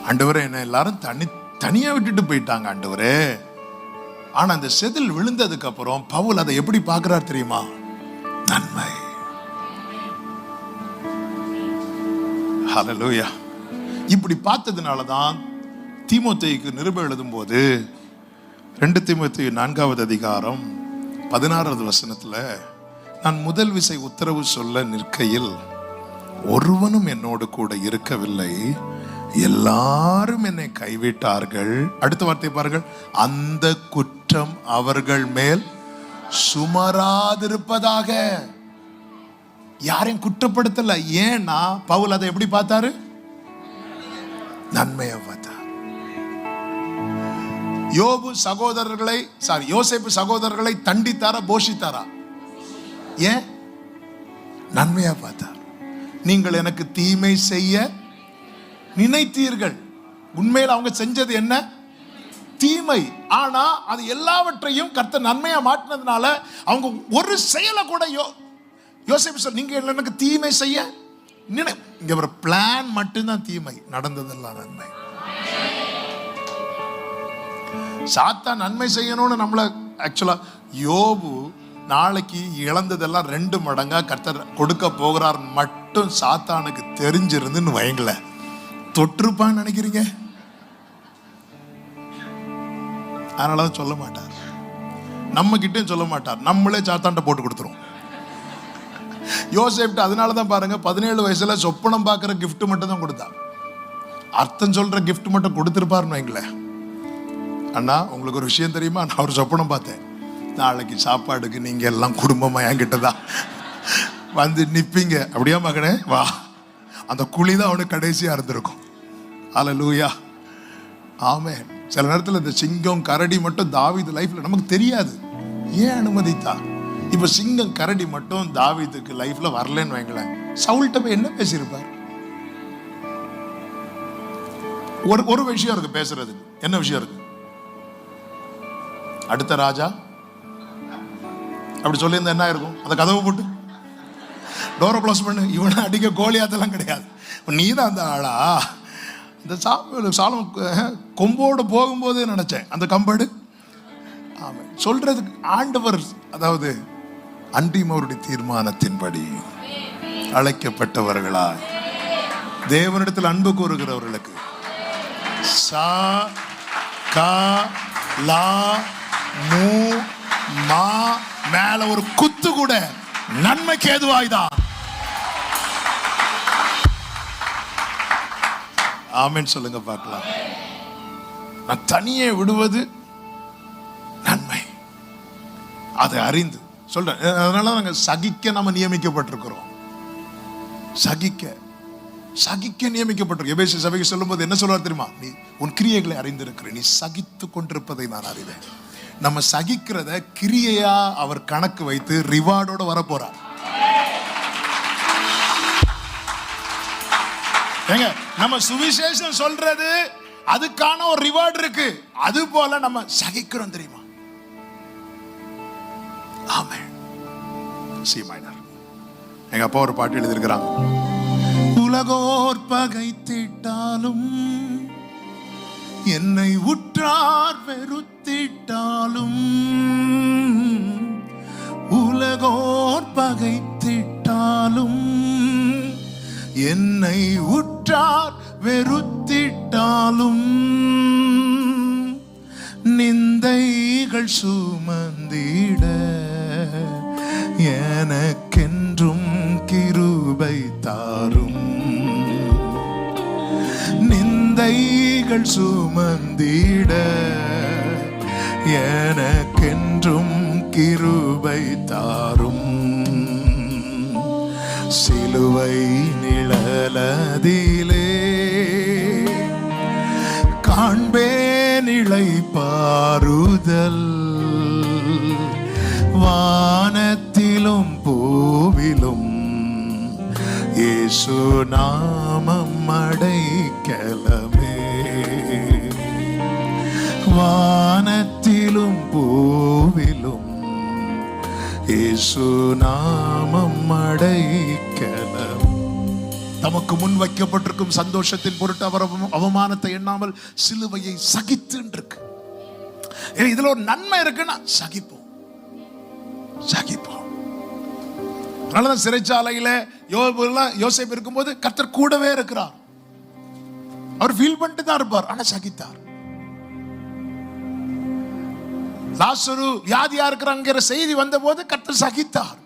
ஆண்டவரே என்ன எல்லாரும் தனியா விட்டுட்டு போயிட்டாங்க ஆண்டவரே. ஆனா அந்த செதில் விழுந்ததுக்கு அப்புறம் பவுல் அதை எப்படி பார்க்கிறார் தெரியுமா? நன்மை. ஹல்லேலூயா. இப்படி பார்த்ததுனாலதான் தீமோத்தேயுக்கு நிருபம் எழுதும் போது 2 தீமோத்தேயு 4வது அதிகாரம் 16வது வசனத்துல, நான் முதல் விசை உத்தரவு சொல்ல நிற்கையில் ஒருவனும் என்னோடு கூட இருக்கவில்லை, எல்லாரும் என்னை கைவிட்டார்கள். அடுத்த வார்த்தை பாருங்கள், அந்த குற்றம் அவர்கள் மேல் சுமராதிருப்பதாக. யாரையும் குற்றப்படுத்தல. ஏன்னா பவுல் அதை எப்படி பார்த்தாரு? நன்மையை பார்த்தார். யோசேப்பு சகோதரர்களை தண்டித்தாரா போஷித்தாரா? ஏன்? நன்மையா பார்த்தார். நீங்கள் எனக்கு தீமை செய்ய நினைத்தீர்கள். உண்மையில் அவங்க செஞ்சது என்ன? தீமை. ஆனா அது எல்லாவற்றையும் கர்த்தர் நன்மையா மாற்றினதுனால அவங்க ஒரு செயலை கூட யோசேப்பு சொல், நீங்க எனக்கு தீமை செய்ய இங்க ஒரு பிளான் மட்டும்தான் தீமை, நடந்ததெல்லாம் நன்மை. சாத்தான் நன்மை செய்யணும்னு நம்மள ஆக்சுவலா யோபு நாளைக்கு இழந்ததெல்லாம் 2 மடங்கா கர்த்தர் கொடுக்க போகிறார் மட்டும் சாத்தானுக்கு தெரிஞ்சிருந்துன்னு வைங்கள, தொற்றுப்பான்னு நினைக்கிறீங்க? அதனாலதான் சொல்ல மாட்டார், நம்ம கிட்டே சொல்ல மாட்டார், நம்மளே சாத்தான்ட்ட போட்டு கொடுத்துரும். யோசேப்ட்டு அதனாலதான் பாருங்க 17 வயசுல சொப்பனம் பார்க்கிற கிஃப்ட் மட்டும் தான் கொடுத்தார். அர்த்தம் சொல்ற கிஃப்ட் மட்டும் கொடுத்திருப்பாருன்னு வைங்களேன். அண்ணா உங்களுக்கு ஒரு விஷயம் தெரியுமா, நான் ஒரு சொப்பனம் பார்த்தேன், நாளைக்கு சாப்பாடுக்கு நீங்க எல்லாம் குடும்பமா என்கிட்டதான் வந்து நிப்பீங்க. அப்படியா மகனே வா. அந்த குழி தான் அவனுக்கு கடைசியா இருந்திருக்கும். ஹல்லேலூயா, ஆமென். சில நேரத்தில் இந்த சிங்கம் கரடி மட்டும் தாவீது லைஃப்ல நமக்கு தெரியாது, ஏன் அனுமதித்தார்? இப்ப சிங்கம் கரடி மட்டும் தாவீதுக்கு லைஃப்ல வரலன்னு வைங்களேன், சவுல்கிட்ட போய் என்ன பேசியிருப்பார்? ஒரு விஷயம் இருக்கு பேசுறதுக்கு. என்ன விஷயம் இருக்கு? அடுத்த ராஜா அப்படி சொல்லியிருந்தா என்ன இருக்கும்? அந்த கதவை போட்டு டோரை க்ளோஸ் பண்ணு, இவனை அடிக்க கோலியாத்தெல்லாம் கிடையாது, நீ தான் அந்த ஆளா? இந்த சாலம் கொம்போடு போகும்போது நினைச்சேன் அந்த கம்படு. ஆமாம், சொல்றதுக்கு ஆண்டவர், அதாவது அன்றியும் அவருடைய தீர்மானத்தின்படி அழைக்கப்பட்டவர்களா தேவனிடத்தில் அன்பு கூறுகிறவர்களுக்கு சா கா லா மூ மா மேல ஒரு குத்து கூட நன்மைக்கு ஏதுவாய்தான். ஆமென் சொல்லுங்க பார்க்கலாம். நான் தனியே விடுவது நன்மை, அதை அறிந்து சொல்றேன். அதனால நாங்க சகிக்க நம்ம நியமிக்கப்பட்டிருக்கிறோம். சகிக்க நியமிக்கப்பட்டிருக்கோம். எபேசிய சபைக்கு சொல்லும் போது என்ன சொல்றாரு தெரியுமா? நீ உன் கிரியைகளை அறிந்திருக்கிற, நீ சகித்து கொண்டிருப்பதை நான் அறிவேன். நம்ம சகிக்கிறத கிரியையா அவர் கணக்கு வைத்து ரிவார்டோட வர போறார். ஏங்க, நம்ம சுவிசேஷம் சொல்றது அதுக்கான ஒரு ரிவார்டு இருக்கு. அது போல நம்ம சகிக்கிறோம் தெரியுமா? ஆமென். C minor. எங்க அப்பா ஒரு பாட்டு எழுதியிருக்கிறாங்க. உலகோர் பகைத்திட்டாலும் என்னை உற்றார் வெறுத்திட்டாலும், உலகோர் பகைத்திட்டாலும் என்னை உற்றார் வெறுத்திட்டாலும், நிந்தைகள் சுமந்திட எனக்கென்றும் கிருபை தாரும், நிந்தைகள் சுமந்திட எனக்கென்றும் கிருபை தாரும், சிலுவை நிழலதிலே காண்பேன் இளைப்பாறுதல், வானத்திலும் பூவிலும் இயேசு நாமம் அடைக்கலமே, வானத்திலும் பூவிலும் இயேசு நாமம் அடைக்கலம். தமக்கு முன் வைக்கப்பட்டிருக்கும் சந்தோஷத்தின் பொருட்டு அவர் அவமானத்தை எண்ணாமல் சிலுவையை சகித்து இருக்கு. இதுல ஒரு நன்மை இருக்குன்னா சகிப்போம். அதனாலதான் சிறைச்சாலையில யோசேப்பு இருக்கும்போது கர்த்தர் கூடவே இருக்கிறார். அவர் ஃபீல் பண்ணிட்டு தான் இருப்பார், ஆனா சகித்தார். லாசரு வியாதியா இருக்கிறாங்கிற செய்தி வந்த போது கர்த்தர் சகித்தார்.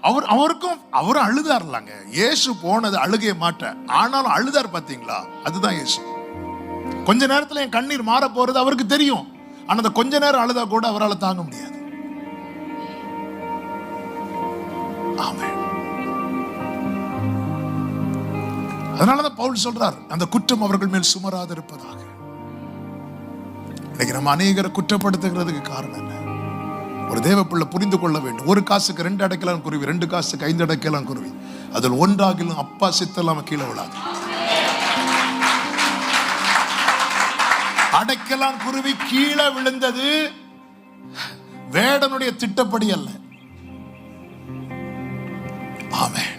அவரும் அழுதார்லாங்க. இயேசு போனது அழுகே மாட்டேன், ஆனாலும் அழுதார். பாத்தீங்களா, அதுதான் இயேசு. கொஞ்ச நேரத்துல என் கண்ணீர் மாற போறது அவருக்கு தெரியும், ஆனா அந்த கொஞ்ச நேரம் அழுதா கூட அவரால் தாங்க முடியாது. ஆமென். அதனாலதான் பவுல் சொல்றார், அந்த குற்றம் அவர்கள் மேல் சுமராது இருப்பதாக. இன்னைக்கு நம்ம அநேகரை குற்றப்படுத்துகிறதுக்கு காரணம் என்ன? ஒரு தேவ பிள்ளை புரிந்து கொள்ள வேண்டும். ஒரு காசுக்கு 2 அடைக்கலாம் குருவி, 2 காசுக்கு 5 அடைக்கலாம் குருவி. அதில் ஒன்றாகிலும் அப்பா சித்தெல்லாம் கீழே விழாது. அடைக்கலாம் குருவி கீழே விழுந்தது வேடனுடைய திட்டப்படி அல்ல. ஆமென்.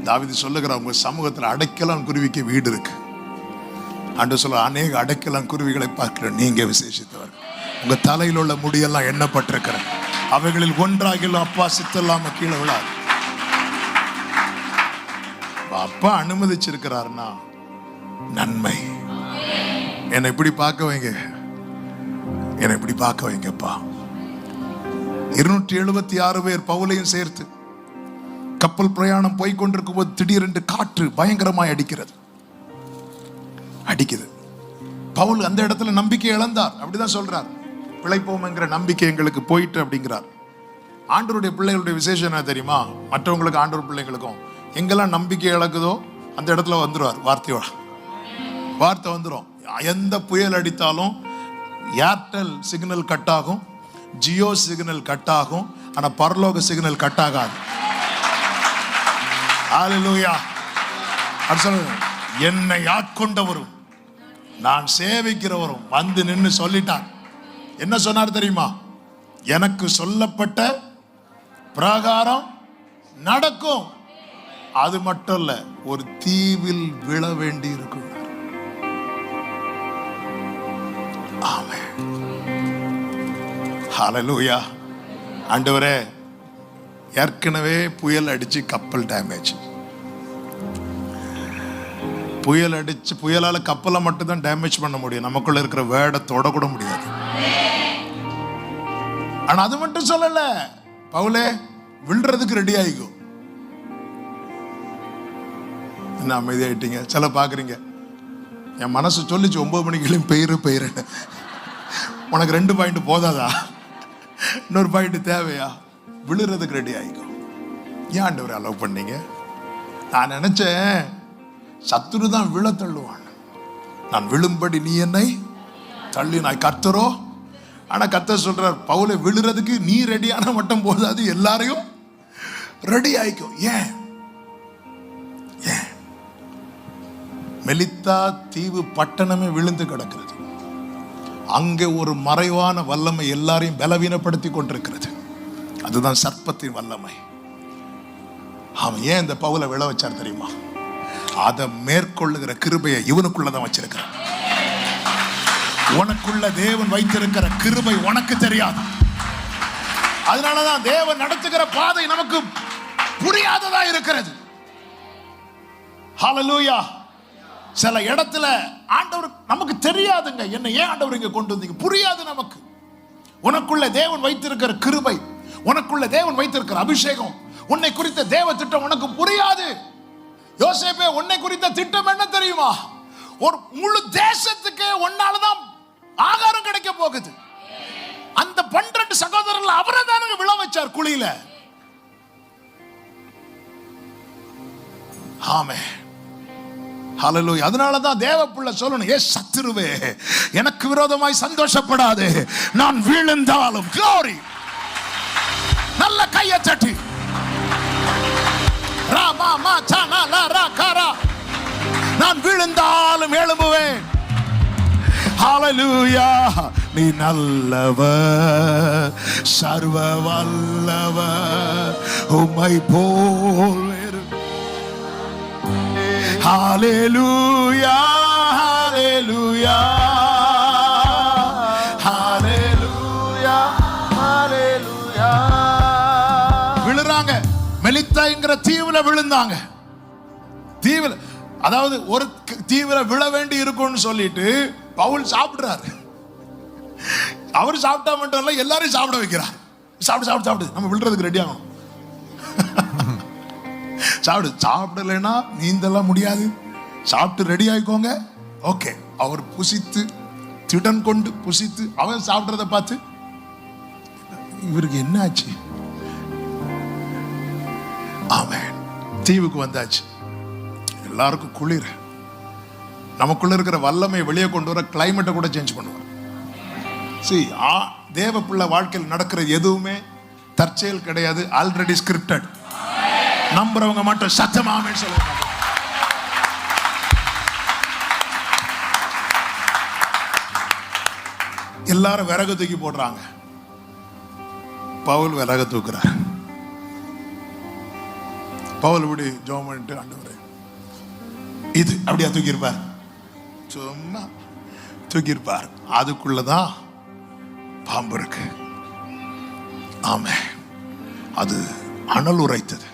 தாவீது சொல்லுகிறார், உங்க சமூகத்தில் அடைக்கலாம் குருவிக்கு வீடு இருக்கு. ஆண்டவர் சொல்ல, அநேக அடைக்கலாம் குருவிகளை பார்க்கிற நீங்க விசேஷித்தவர். உங்க தலையில் உள்ள முடியெல்லாம் எண்ணப்பட்டிருக்கிற அவைகளில் ஒன்றாகிலும் அப்பா சித்தெல்லாம கீழே விழாது. அப்பா அனுமதிச்சிருக்கிறார்னா நன்மை. என்னை இப்படி பார்க்க வைங்க, என்னை இப்படி பார்க்க வைங்கப்பா. 276 பேர் பவுலையும் சேர்த்து கப்பல் பிரயாணம் போய்கொண்டிருக்கும் போது திடீரென்று காற்று பயங்கரமாய் அடிக்குது. பவுல் அந்த இடத்துல நம்பிக்கை இழந்தார். அப்படிதான் சொல்றார், பிழைப்போம் என்கிற நம்பிக்கை எங்களுக்கு போயிட்டு அப்படிங்கிறார். ஆண்டவருடைய பிள்ளைகளுடைய விசேஷம் என்ன தெரியுமா? மற்றவங்களுக்கு ஆண்டவர் பிள்ளைங்களுக்கும் எங்கெல்லாம் நம்பிக்கை இழக்குதோ அந்த இடத்துல வந்துருவார். வார்த்தை வந்துடும். எந்த புயல் அடித்தாலும் ஏர்டெல் சிக்னல் கட் ஆகும், ஜியோ சிக்னல் கட் ஆகும், ஆனா பரலோக சிக்னல் கட் ஆகாது. ஹல்லேலூயா. என்னை ஆட்கொண்டவரும் நான் சேவிக்கிறவரும் வந்து நின்று சொல்லிட்டார். என்ன சொன்னார் தெரியுமா? எனக்கு சொல்லப்பட்ட பிரகாரம் நடக்கும். அது மட்டும் இல்ல, ஒரு தீவில் விழ வேண்டி இருக்கும். ஆமென். ஹல்லேலூயா. ஆண்டவரே, ஏற்கனவே புயல் அடிச்சு கப்பல் டேமேஜ். புயலால கப்பலை மட்டும் தான் டேமேஜ் பண்ண முடியும், நமக்குள்ள இருக்கிற வேர்டை தொடக்கூட முடியாது. ஆனா அது மட்டும் சொல்லல, பவுலே விழுறதுக்கு ரெடி ஆயிக்கும். என்ன அமைதியாயிட்டீங்க? சில பாக்குறீங்க, என் மனசு சொல்லிச்சு 9 மணிக்கு பெயரு உனக்கு 2 பாயிண்ட் போதாதா? இன்னொரு பாயிண்ட் தேவையா? விழுறதுக்கு ரெடி ஆயிக்கும். ஏன் ஆண்டவரை அலோவ் பண்ணீங்க? நான் நினைச்சேன் சத்துரு தான் விழ தள்ளுவான், நான் விழும்படி நீ என்னை தள்ளினாய். கர்த்தரோ, ஆனா கர்த்தர் சொல்றார், பவுலை விழுறதுக்கு நீ ரெடியான மட்டும் போதாது, எல்லாரையும் ரெடி ஆயிக்கும். ஏன்? மெலித்தா தீவு பட்டணமே விழுந்து கிடக்கிறது. அங்கே ஒரு மறைவான வல்லமை எல்லாரையும் பலவீனப்படுத்தி கொண்டிருக்கிறது. அதுதான் சர்ப்பத்தின் வல்லமை. அவன் ஏன் இந்த பவுலை விழ வச்சார் தெரியுமா? அதை மேற்கொள்ளுகிற கிருபையை இவனுக்குள்ளதான் வச்சிருக்கிறான். உனக்குள்ள தேவன் வைத்திருக்கிற கிருபை உனக்கு தெரியாது. அதனாலதான் தேவன் நடத்துகிற பாதை நமக்கு புரியாததா இருக்கிறது. ஹல்லேலூயா. சில இடத்துல ஆண்டவர் நமக்கு தெரியாதுங்க, என்ன ஏன் ஆண்டவர் இங்க கொண்டு வந்தீங்க புரியாது நமக்கு. உனக்குள்ள தேவன் வைத்திருக்கிற கிருபை, உனக்குள்ள தேவன் வைத்திருக்கிற அபிஷேகம், உன்னை குறித்த தேவ திட்டம் உனக்கு புரியாது. யோசேப்பே, உன்னை குறித்த திட்டம் என்ன தெரியுமா? ஒரு முழு தேசத்துக்கு ஒன்னாலதான் ஆகாரம் கிடைக்க போகுது. அந்த 12 சகோதரர்கள் அவரை தானே விழ வச்சார் குழியில. ஆமென். ஹல்லேலூயா. அதனாலதான் தேவ பிள்ளை சொல்லணும், ஏ சத்துருவே, எனக்கு விரோதமாய் சந்தோஷப்படாதே, நான் விழுந்தாலும் glory. நல்ல கையை தட்டி ராமா மா சானா லா ரா காரா, நான் விழுந்தாலும் எழும்புவேன். ஹல்லேலூயா. நீ நல்லவர், சர்வ வல்லவர், உம்மை போல் ஹalleluya ஹalleluya ஹalleluya ஹalleluya. விழுறாங்க. மெலித்தாய்ங்கிற தீவுல விழுந்தாங்க. தீவுல, அதாவது ஒரு தீவுல விழ வேண்டி இருக்கும்னு சொல்லிட்டு பவுல் சாப்பிடுறாரு. அவர் சாப்பிட்டா மட்டும் இல்ல, எல்லாரையும் சாப்பிட வைக்கிறார். சாப்பிடு சாப்பிடு சாப்பிடு, நம்ம விழுறதுக்கு ரெடி ஆகணும். சாப்பிடு, சாப்பிடலைன்னா நீந்தெல்லாம் முடியாது, சாப்பிட்டு ரெடி ஆயிக்கோங்க. ஓகே. அவர் புசித்து திடன் கொண்டு புசித்து அவன் சாப்பிட்றத பார்த்து இவருக்கு என்ன ஆச்சு? அவன் தீவுக்கு வந்தாச்சு. எல்லாருக்கும் குளிர். நமக்குள்ள இருக்கிற வல்லமை வெளியே கொண்டு வர கிளைமேட்டை கூட சேஞ்ச் பண்ணுவார். தேவ பிள்ளை வாழ்க்கையில் நடக்கிற எதுவுமே தற்செயல் கிடையாது. Already scripted. நம்புறவங்க மட்டும் சத்தமாமே சொல்லுவாங்க. எல்லாரும் விறகு தூக்கி போடுறாங்க. பவுல் விறகு தூக்குறார். பவுல் இப்படி ஜெபம் பண்ணிட்டு, ஆண்டவரே இது அப்படியா தூக்கியிருப்பார்? சும்மா தூக்கியிருப்பார். அதுக்குள்ளதான் பாம்பு இருக்கு. ஆமே, அது அனல் உரைத்தது.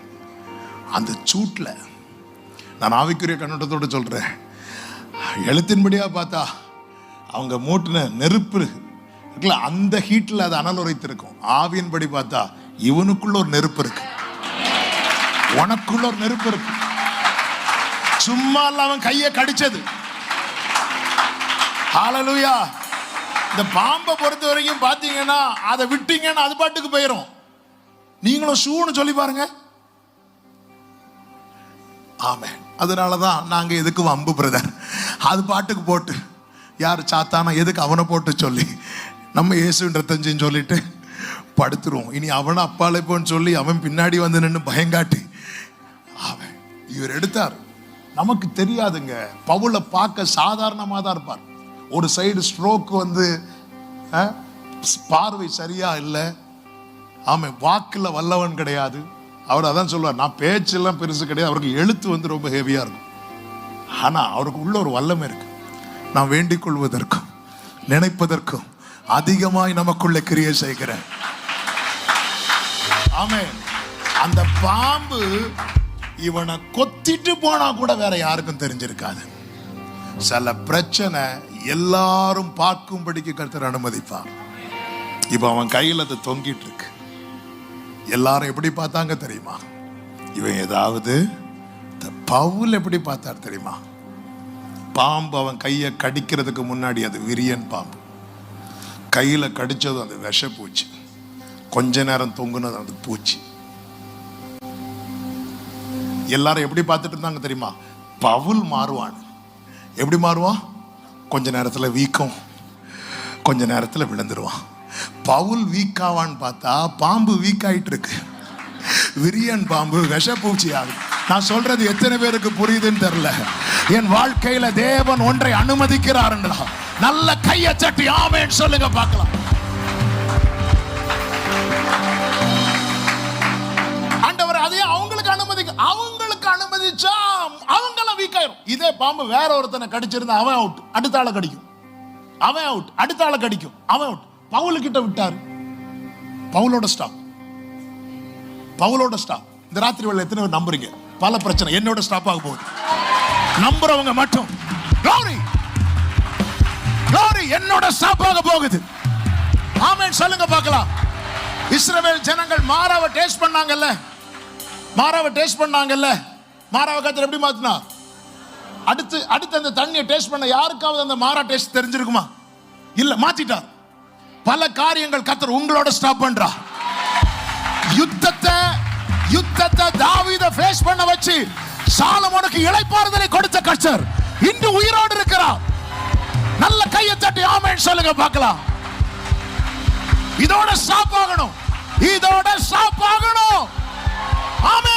அந்த சூட்ல நான் ஆவிக்குரிய கண்ணோட்டத்தோடு சொல்றேன், எழுத்தின்படியா பார்த்தா அவங்க மூட்டின நெருப்பு இருக்குல்ல, அந்த ஹீட்ல அது அனல் உரைத்திருக்கும். ஆவியின்படி பார்த்தா இவனுக்குள்ள ஒரு நெருப்பு இருக்கு, உனக்குள்ள ஒரு நெருப்பு இருக்கு. சும்மா அவன் கையை கடிச்சது. ஹalleluya. இந்த பாம்பை பொறுத்த வரைக்கும் பாத்தீங்கன்னா, அதை விட்டீங்கன்னா அது பாட்டுக்கு போயிடும். நீங்களும் ஷூன்னு சொல்லி பாருங்க. ஆமென். அதனாலதான் நாங்க எதுக்கு வம்பு பிரதர், அது பாட்டுக்கு போட்டு யார் சாத்தானா எதுக்கு அவனை போட்டு சொல்லி நம்ம இயேசுவின் ரத்தம் சொல்லிட்டு படுத்துருவோம். இனி அவனை அப்பாலே போன்னு சொல்லி அவன் பின்னாடி வந்து நின்று பயங்காட்டி அவன் இவர் எடுத்தார். நமக்கு தெரியாதுங்க. பவுலை பார்க்க சாதாரணமாக தான் இருப்பார். ஒரு சைடு ஸ்ட்ரோக் வந்து பார்வை சரியா இல்லை. ஆமாம், வாக்குல வல்லவன் கிடையாது. அவர் அதான் சொல்லுவார், நான் பேச்செல்லாம் பெருசு கிடையாது, அவருக்கு எழுத்து வந்து ரொம்ப ஹெவியா இருக்கும். ஆனா அவருக்கு உள்ள ஒரு வல்லமை இருக்கு. நான் வேண்டிக் கொள்வதற்கும் நினைப்பதற்கும் அதிகமாய் நமக்குள்ள கிரியை செய்கிறேன். ஆமென். அந்த பாம்பு இவனை கொத்திட்டு போனா கூட வேற யாருக்கும் தெரிஞ்சிருக்காது. சில பிரச்சனை எல்லாரும் பார்க்கும்படிக்கு கர்த்தர் அனுமதிப்பார். இப்ப அவன் கையில் அது தொங்கிட்டு இருக்கு. எல்லாரும் எப்படி பார்த்தாங்க தெரியுமா? இவன் ஏதாவது பவுல் எப்படி பார்த்தார் தெரியுமா? பாம்பு அவன் கையை கடிக்கிறதுக்கு முன்னாடி அது விரியன் பாம்பு. கையில கடிச்சதும் அது விஷ பூச்சி. கொஞ்ச நேரம் தொங்குனது அது பூச்சி. எல்லாரும் எப்படி பார்த்துட்டு இருந்தாங்க தெரியுமா? பவுல் மாறுவான். எப்படி மாறுவான்? கொஞ்ச நேரத்துல வீக்கம், கொஞ்ச நேரத்துல விழுந்துருவான். பவுல் வீக்காவான்னு பார்த்தா பாம்பு வீக் ஆயிட்டு இருக்கு. விரியன் பாம்பு விஷ பூச்சி ஆகுது. நான் சொல்றது எத்தனை பேருக்கு புரியுதுன்னு தெரியல. என் வாழ்க்கையில தேவன் ஒன்றை அனுமதிக்கிறார். நல்ல கையை சட்டி ஆமென் சொல்லுங்க பார்க்கலாம். ஆண்டவர் அதே அவங்களுக்கு அனுமதிச்சா அவங்களாம் வீக் ஆயிரும். இதே பாம்பு வேற ஒருத்தனை கடிச்சிருந்தா அவன் அவுட், அடுத்த ஆளை கடிக்கும். அவன் அவுட், அடுத்த ஆளை கடிக்கும். அவன் அவுட். பவுல் கிட்ட விட்டாரு. பவுலோட ஸ்டாப். இந்த ராத்திரி வேளை எத்தனை பேர் நம்புறீங்க? பல பிரச்சனை என்னோட ஸ்டாப் ஆக போகுது. நம்புறவங்க மட்டும் glory என்னோட ஸ்டாப் ஆக போகுது. ஆமென் சொல்லுங்க பார்க்கலாம். இஸ்ரவேல் ஜனங்கள் மாறாவை டேஸ்ட் பண்ணாங்கல்ல, மாறாவை கர்த்தர் எப்படி மாத்தினா? அடுத்து அந்த தண்ணியை டேஸ்ட் பண்ண யாருக்காவது அந்த மாறா டேஸ்ட் தெரிஞ்சிருக்குமா? இல்ல, மாத்திட்டார். பல காரியங்கள் கர்த்தர் உங்களோட ஸ்டாப் பண்றா. யுத்தத்தை தாவீதை ஃபேஸ் பண்ண வச்சு சாலமோனுக்கு இளைப்பாறுதலை கொடுத்த கர்த்தர் இன்று உயிரோடு இருக்கிறார். நல்ல கையை தட்டி ஆமென் சொல்லுங்க பார்க்கலாம். இதோட ஸ்டாப் ஆகணும். ஆமென்.